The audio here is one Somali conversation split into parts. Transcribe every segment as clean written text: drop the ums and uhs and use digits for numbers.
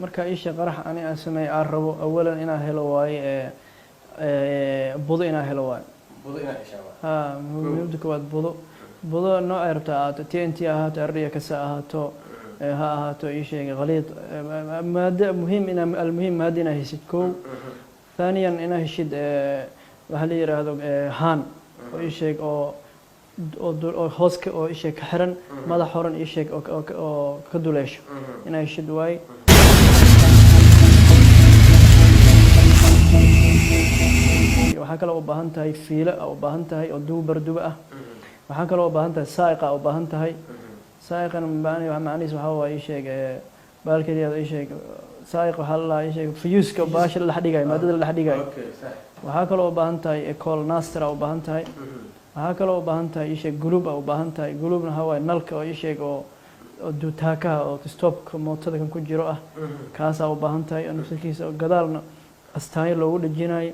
marka iisha qarax ani aan sameey aan rabo awalan inaan helo waaye budo inaan helo waaye muhiimada koowaad budo nooc ay rabtaa ahaato TNT ahaato ardhiya kasa ahaato ha ahaato iisheega qaliid maada muhiim inaan almuhiim maada inaan heshid koow ثانيا inaan heshid waxa la yiraahdo haan oo iisheeg oo hooska oo iisheeg ka xiran madax horan iisheeg oo ka duleesho inaan heshid waay waxaa kale oo u baahan tahay fiilo oo u baahan tahay oo duubarduba ah waxaa kale oo u baahan tahay saa'iqa oo u baahan tahay saa'iqana macnihiisu waxa waaye iisheeg baalkeeda iisheeg saa'iq waxa la iisheeg fiyuuska baasha la dhigay maadada la dhigay waxaa kale oo u baahan tahay kool naastra oo u baahan tahay waxaa kale oo u baahan tahay iisheeg guluub oo u baahan tahay guluubna waxa waaye nalka oo iisheeg oo duutaakaha oo stopka mootada kan ku jiro ah kaas u baahan tahay nafsikiisa gadaalna astaay loogu dhajinayo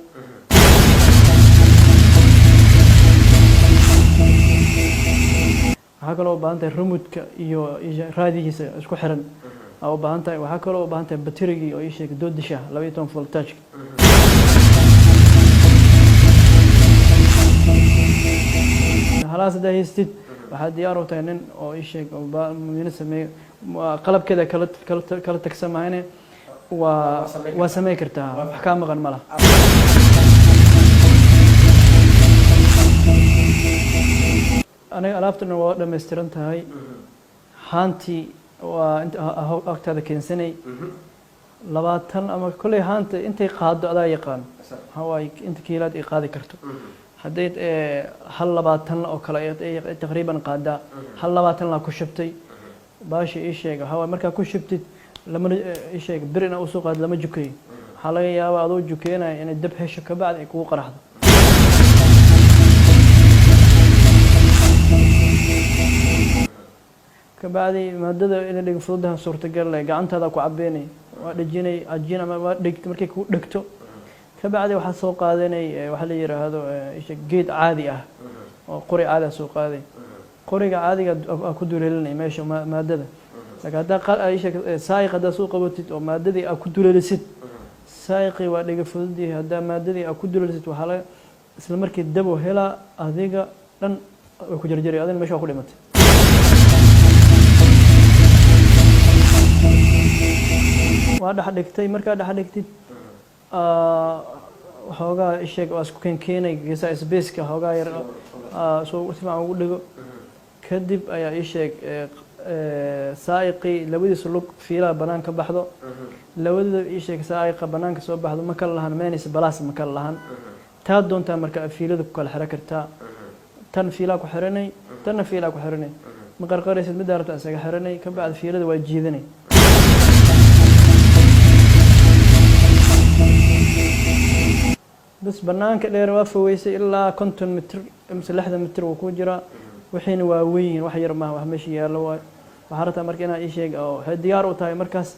waxaa kale oo u baahan tahay remote-ka iyo raadigiisa isku xiran u baahan tahay waxaa kale oo u baahan tahay baterigii oo iisheeg doodisha 12 voltage halaas hadaa haystid waxaad diyaar u tahay nin oo iisheeg muumina sameeyo qalabkeeda kala tagsamayne waa samey kartaa wax kaa maqan ma laha aniga alaabtana waa dhammaystiran tahay haantii waa inta agtaada keensanay 20 ama kolley haanta intay qaado adaa yaqaan waxa waaye inta kiilaad ay qaadi karto hadday hal 20 oo kale ay taqriiban qaadaa hal 20 la ku shubtay baashi ii sheeg waxa waaye markaa ku shubtid lama ii sheeg birina u soo qaad lama jukay waxa laga yaabaa adoo jukeenay inay dab hesho ka bacdi ay kugu qaraxdo kabacdi maadada inay dhig fududaha suurtagal leh gacantaada ku cabeynay waa dhajinay ajin ama waa dhigto markay ku dhigto kabacdi waxa soo qaadanay waxa la yiraahdo isha geed caadi ah oo qori caadi soo qaaday qoriga caadiga ku duleelinay meesha maadada laakiin hadda isha saayiq hadda soo qabatid oo maadadii ku duleelisid saayiqi waa dhiga fududii hadda maadadii ku duleelisid waxa la isla markii dabo hela adiga dhan ku jarjaray adina meesha ku dhimatay waa dhax dhigtay markaa dhax dhigtid waxoogaa isheeg waa isku keenay geesaha space-ka waxoogaa yar soo sifiican ugu dhigo kadib ayaa isheeg saa'iqii labadiisa lug fiilaha banaanka ka baxdo labadooda isheeg saa'iqa banaanka soo baxdo ma kala lahan meenis balaas ma kala lahan taa doontaa marka fiilada ku kala xira kartaa tan fiilaha ku xiranay tanna fiilaha ku xiranay ma qarqaraysid mid daarta isaga xiranay ka bacdi fiilada waa jiidanay بس بنانك دير وافويسي إلا كنتم متر مثل 6 متر وكوجرا وحين واوين وحير ما وحمشي يا لو وحرتها مركنا أي شيء أو هديار وتاي مركز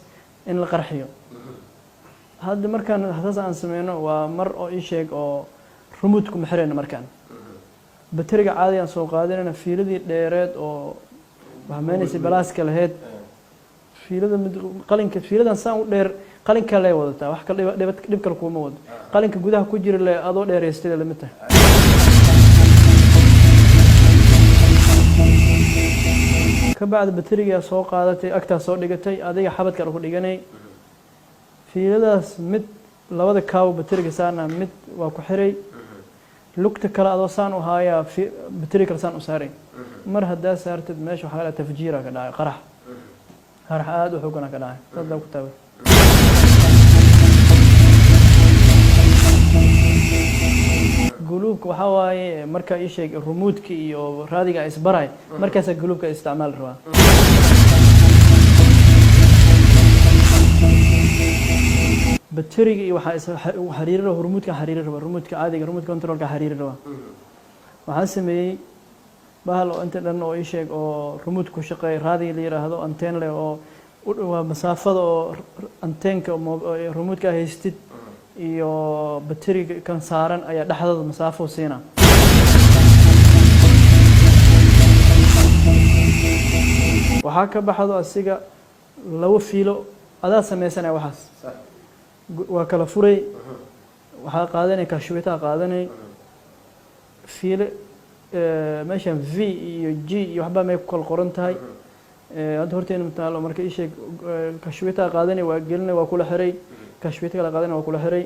إن القرحيو هذا مركان هذا عن سمينه ومر أو أي شيء أو رموتكم حرين مركان بترجع عادي عن سوق عادي أنا في لدي ديرات أو وحماني سبلاس كالهيد في لدي قلين في لدي إنسان دير قلين كلا يوضع وح كلا دب كلا كوما وضع قلين كجودها كوجر اللي أضو دير يستيل لمته كبعد بترجع سوق عادتي أكتر سوق دقتي هذه حبت كلا كل جناي في هذا مت لو هذا كاو بترجع سانا مت وكحري لقت كلا أضو سان وهاي في بترجع سان وساري مر هدا صارت ماشي حالة تفجيرة كذا قرح قرح هذا وحكنا كذا هذا كتاب قلوبك وحواي مركا يشيك الرمودك iyo raadiga isbaray markaas qulubka isticmaal raba bateriga iyo waxa xariirada hormuudka xariirada hormuudka caadiga hormuudka controlka xariirada waxa sameeyay bahal oo inta dhan oo isheeg oo hormuudku shaqeey raadiga la yiraahdo anteen leh oo waa masaafada oo anteenka hormuudka haystid iyo bateriga kan saaran ayaa dhaxdooda masaafo siina waxa ka baxdo asiga laba fiilo adaa sameysanaya waxaas waa kala furay waxaa qaadanay kashwitaa qaadanay fiile meeshan v iyo g iyo waxbaa may ku kala qoran tahay hadda horteena mataalo marka ii sheeg kashwitaa qaadanay waa gelinay waa kula xiray kashwita kala qaadanay waa kula xiray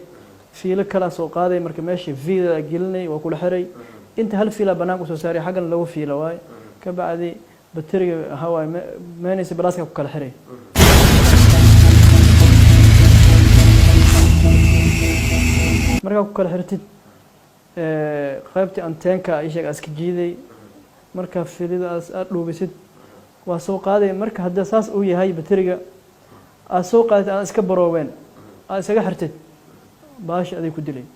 fiile kala soo qaaday marka meesha v da gelinay waa kula xiray inta hal fiila banaanka soo saaray xaggan lagu fiila waay ka bacdi bateriga hawaay meenaysa balaaska ku kala xiray markaa ku kala xirtid qaybtii anteenka ay sheeg iska jiiday marka fiilidaas aad dhuubisid waa soo qaaday marka hadda saas uu yahay bateriga aad soo qaadatid aad iska barooween aad isaga xirtid baashi aday ku dilay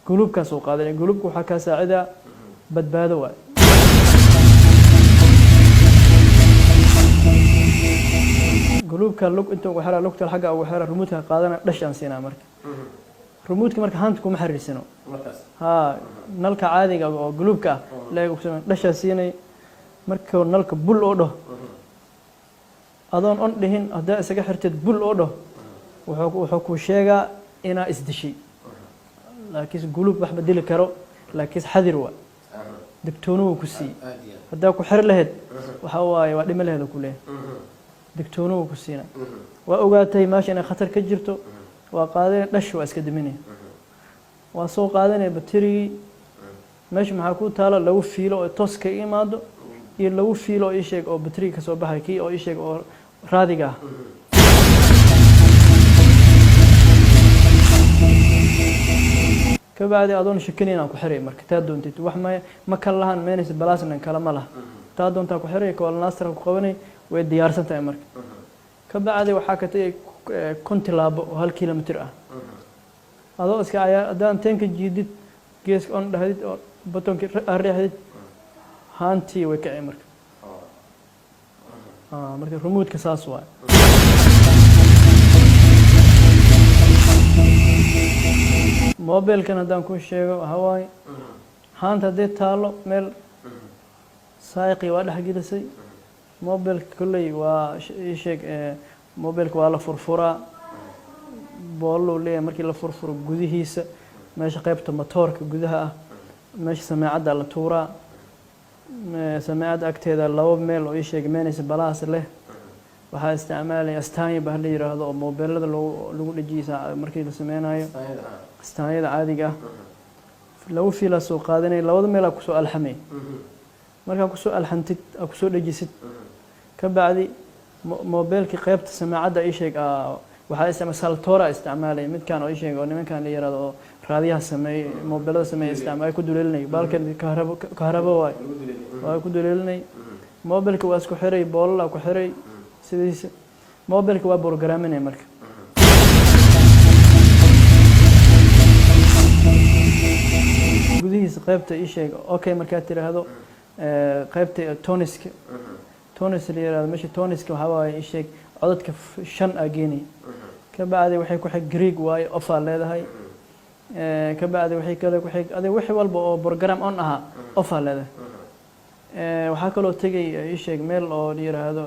guluubkaa soo qaadanay guluubka waxaa kaa saacidaa badbaado waay guluubka lug inta ugu xira lugta xagga ugu xira remote-ka qaadana dhashaan siinaa marka remote-ka marka haanta kuma xiriirsano haa nalka caadiga oo guluubka ah leego dhashaa siinay marka nalka bul oo dhaho adoon on dhihin haddaa isaga xirtid bul oo dhaho wuxuu ku sheegaa inaa isdishay laakiin guluub wax bedeli karo laakiin xadir waa digtoonuhu ku sii haddaa ku xir lahayd waxa waaye waa dhimo lahayd ku leeyahay digtoonuhu ku siina waa ogaatay meesha inay khatar ka jirto waa qaadanay dhash waa iska diminay waa soo qaadanay baterigii meesha maxaa ku taalo lagu fiilo oo toos ka imaado iyo lagu fiilo oo ii sheeg oo bateriga ka soo baxay kii oo ii sheeg oo raadiga ah kabacdi adoon shakineyn aan ku xiray marka taa doontid wax ma kala lahan meenaysa balaasnan kala ma laha taa doontaa ku xiray koolanaastar ku qabanay way diyaarsan tahay marka kabacdi waxaa ka tagay kontilaabo oo 1 kilomitir ah adoo iska ayaa hadaan tanka jiidid geeska on dhahdid oo batonkii arriixdid haantii way kacay marka marka remote-ka saas waay mobilkan haddaan ku sheego waxa waaye haanta haddii taalo meel saayiqii waa dhex gelisay mobilka kolley waa ii sheeg mobilka waa la furfuraa booluu leeyahay markii la furfuro gudihiisa meesha qaybta matoorka gudaha ah meesha sameecadda la tuuraa sameecadda agteeda laba meel oo ii sheeg meenaysa balaas leh waxaa isticmaalaya astaanya bah la yiraahdo oo mobilada lagu dhajiyay markii la sameynayo astaanyada caadiga ah lagu fiila soo qaadanay labada meel ku soo alxamay marka ku soo alxantid ku soo dhajisid ka bacdi mobilki qaybta sameecadda ii sheeg waxaa isticmaalay saltora isticmaalay midkaan oo ii sheeg oo nimankan la yiraahdo oo raadiyaha sameeyay mobilada sameeyay isticmaalay ku duleelinay baalkan kaharabo waa ku duleelinay mobilka waa isku xiray boolala ku xiray sidiisa mobilka waa programinay marka gudihiisa qaybta ii sheeg okay markaa tiraahdo qaybta tonis la yiraahdo meesha toniska waxa waaye ii sheeg codadka 5 ageeni ka bacdi waxay ku xig Greek waaye offer leedahay ka bacdi waxay kale ku xig aday wixii walba oo program on aha offer leedahay waxaa kaloo tagay ii sheeg meel oo la yiraahdo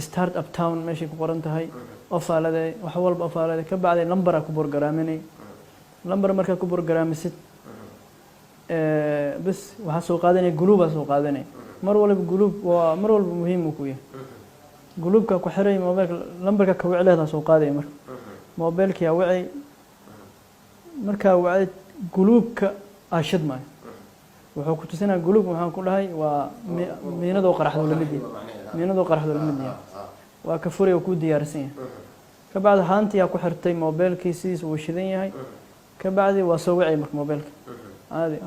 start up town meesha ku qoran tahay offer leedahay wax walba offer leedahay ka bacdi number ku programinay number marka ku programisid bas waxa soo qaadanay guluub soo qaadanay mar walba guluub waa mar walba muhiim ku yahay guluubka ku xiray mobilka lambarka ka wicleeda soo qaaday marka mobilka yaa wicay marka wacay guluubka ashad ma wuxuu ku tusinaa guluub waxaan ku dhahay waa miinado qaraxdo lamidii miinado qaraxdo lamidii waa ka furay oo ku diyaarsan yahay ka bacdi haantii ku xirtay mobilkiisa uu shidan yahay ka bacdi waa soo wicay marka mobilka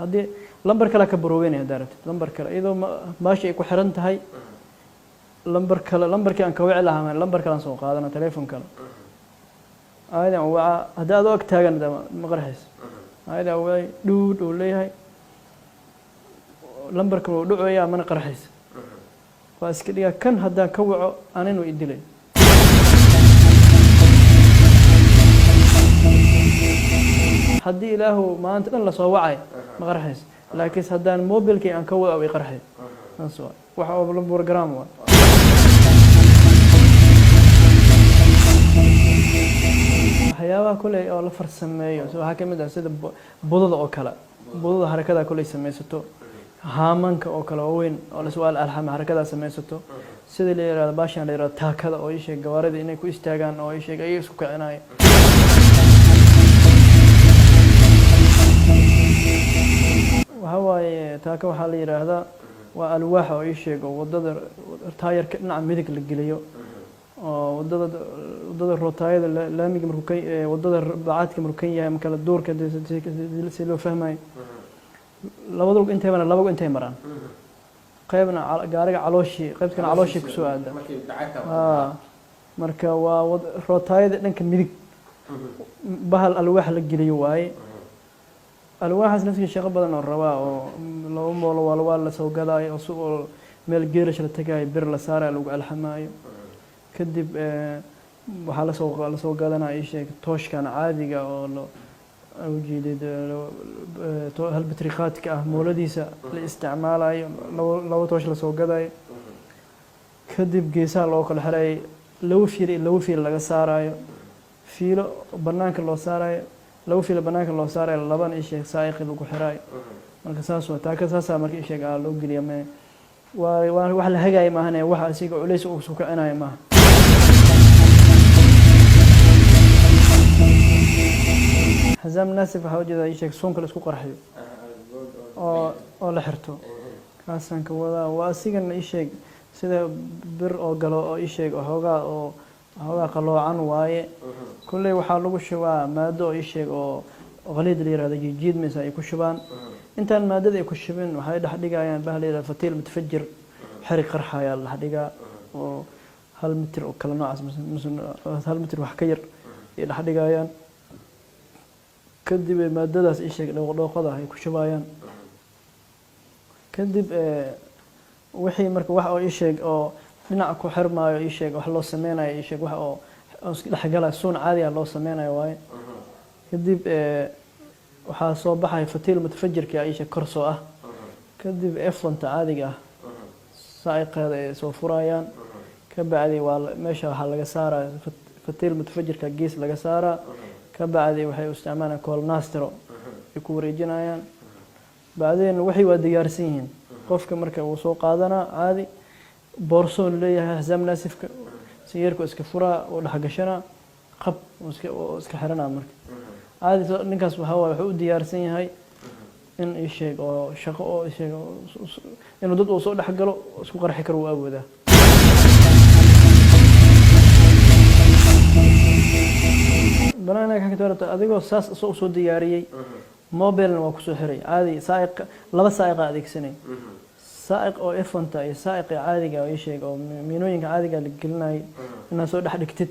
haddii lambar kale ka barooweynaya daarabtid lambar kale iyadoo maashi ay ku xiran tahay lambar kale lambarkii aan ka wici lahaa lambar kale aan soo qaadana telefoon kale aadan waa haddii aad og taagan ma qarxayso aadan waa dhuud uu leeyahay lambarka uu dhucaya mana qarxayso waa iska dhiga kan haddaan ka waco aninu idilay haddii ilaahu maanta dhan la soo wacay ma qarxayso laakiin haddaan mobilkii aan ka waco way qarxay wax oo la program waa waxyaabaha kuley oo la farsameeyo waxaa ka mid ah sida budada oo kale budada harakada kuley samaysato haamanka oo kale oo weyn oo la su'aal alxam harakada samaysato sida la yiraahdo baashan la yiraahdo taakada oo isha gawaarida inay ku istaagaan oo isha ay isku kicinay waxa waaye taaka waxa la yiraahdaa waa alwaax oo isha wadada taayirka dhinaca midig la geliyo oo wadada rootaayada laamiga markuu ka wadada bacaadka markuu ka yahay marka la duurka si loo fahmay labada lug intay maraan laba intay maraan qaybna gaariga calooshi qaybtana calooshi ku soo aada marka waa rootaayada dhanka midig bahal alwaax la geliyo waaye alwaaxaas nafsiga shaqo badan oo rabaa oo laba moolo waa la soo gadaayo oo meel geerash la tagay bir la saarayo lagu alxamaayo kadib waxaa la soo gadanaa ii sheeg tooshkan caadiga oo ujeedid hal batriqaadka ah mooladiisa la isticmaalayo laba toosh la soo gadayo kadib geesaha loo kala xirayo laba fiil laga saarayo fiilo banaanka loo saarayo laba fiil banaanka loo saarayo labana ii sheeg saa'iqi lagu xirayo marka saas waa taaka saasa marka ii sheeg loo geliyo ma waa wax la hagaay maahan wax asiga culays uu soo kicinayo maaha حزام ناسف حوجة يشيك سون كل اسكو قرحي أو لحرته كاسن كودا واسيجن يشيك سيدا بر أو قلو أو يشيك أو هوجا قلو عن واي كل وحالو شوا مادو يشيك أو غليد اللي هذا جديد مثلا يكشبان أنت المادة يكشبين وهاي الحديقة يعني بهالي فتيل متفجر حرق قرحة يا الحديقة هالمتر أو كل نوع مثلا هالمتر وحكير الحديقة يعني kadib maadadaas ii sheeg dhooqada ay ku shubayaan kadib wixii marka wax oo ii sheeg oo dhinac ku xirmaayo ii sheeg wax loo sameeynaayo ii sheeg wax oo dhaxgalay suun caadi ah loo sameeynayo waaye kadib waxaa soo baxay fatiil mutafajirka ii sheeg korsoo ah kadib f1 caadiga ah saa'iqada ay soo furayaan ka bacdi waa meesha waxa laga saaraa fatiil mutafajirka gees laga saaraa كبعدي وحي استعمالنا كول ناسترو يكون ريجنايان بعدين وحي وديارسين قفك مركب وسوق هذانا عادي بورسون ليه هزم ناسف سيركو اسكفورا ولا حقشنا قب واسكحرنا مركب عادي نكاس وهوا وحو ديارسين هاي ان شيء او شقو او شيء انه ضد وسوق دحقلو اسكو قرحي كرو ابوده بنانا كان كتورت أديكو ساس سو دياريي موبيلنا وكسو حري عادي سائق لبا سائق هذيك سنة سائق أو إفون تاي سائق عادي أو شيء أو مينوين عادي قال قلنا إنه سو دحد كتير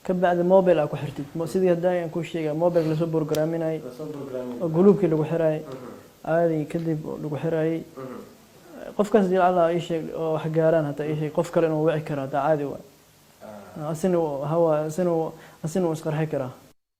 كبعد الموبيل أكو حرتي سيدي هداي أكو شيء موبيل لسو برنامجين هاي قلوب كي لو حراي عادي كذب لو حراي قف كاس ديال على أي شيء أو حجاران حتى أي شيء قف كلنا وعي كرا عادي أسنو هوا أسنو أسقر حكرة